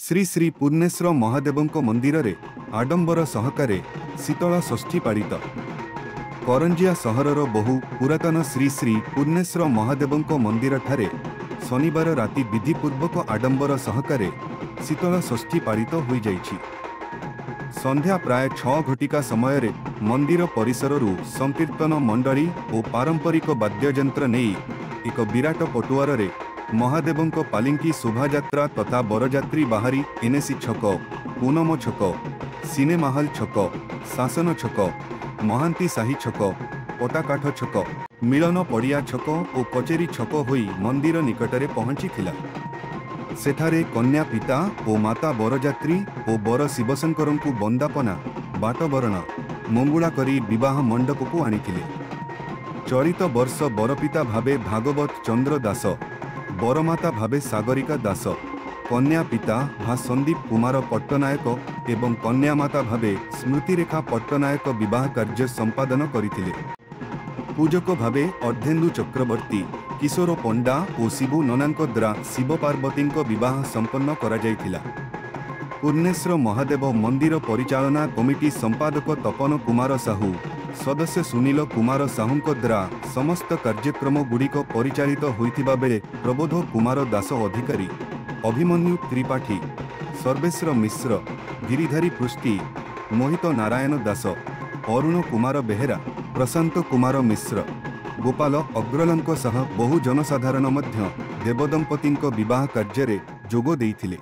श्री श्री पूर्णेश्वर महादेवंको मंदिर रे आडंबर सहकारे शीतल षष्ठी पालित। करंजिया सहरर बहु पुरातन श्री श्री पूर्णेश्वर महादेवंको मंदिर ठारे शनिवार राति विधिपूर्वक आडंबर सहकारे शीतल षष्ठी पालित हो जाइछि। संध्या प्राय 6 घटिका समय रे मंदिर परिसररू संकीर्तन मंडली और पारंपरिक वाद्ययंत्र नहीं एक विराट पटुआर रे महादेवंको पालिंकी शोभायात्रा तथा बरजात्री बाहरी एनएसी छक, पूनम छक, सिनेमाहल छक, शासन छक, महांती साही छक, पटाकाठ छक, मिलन पड़िया छक और कचेरी छक होई मंदिर निकटरे पहुंची थिला। सेठारे कन्या पिता और माता बरजात्री और बर शिवशंकर को बंदापना बाटबरण मंगुला करी विवाह मंडप को आनिथिले। चलित वर्ष बरपिता भावे भागवत चंद्र दास, बरमाता भावे सागरिका दास, कन्या पिता भा संदीप कुमार पट्टनायक एवं कन्या माता भावे स्मृतिरेखा पट्टनायक विवाह कार्य संपादन करथिले। पूजक भावे अर्धेन्दु चक्रवर्ती, किशोर पंडा और शिबू ननांक द्वारा शिव पार्वती विवाह संपन्न करा जायथिला। पूर्णेश्वर महादेव मंदिर परिचालना कमिटी संपादक तपन कुमार साहू, सदस्य सुनील कुमार साहूंक द्वारा समस्त कार्यक्रम गुड़िक परिचालित होइथिबा बेले प्रबोध कुमार दास अधिकारी, अभिमन्यु त्रिपाठी, सर्वेश्वर मिश्र, गिरिधारी पृष्टि, मोहित नारायण दास, अरुण कुमार बेहेरा, प्रशांत कुमार मिश्र, गोपाल अग्रवाल सह बहु जनसाधारण मध्य देवदंपति विवाह कार्य जोग देइथिले।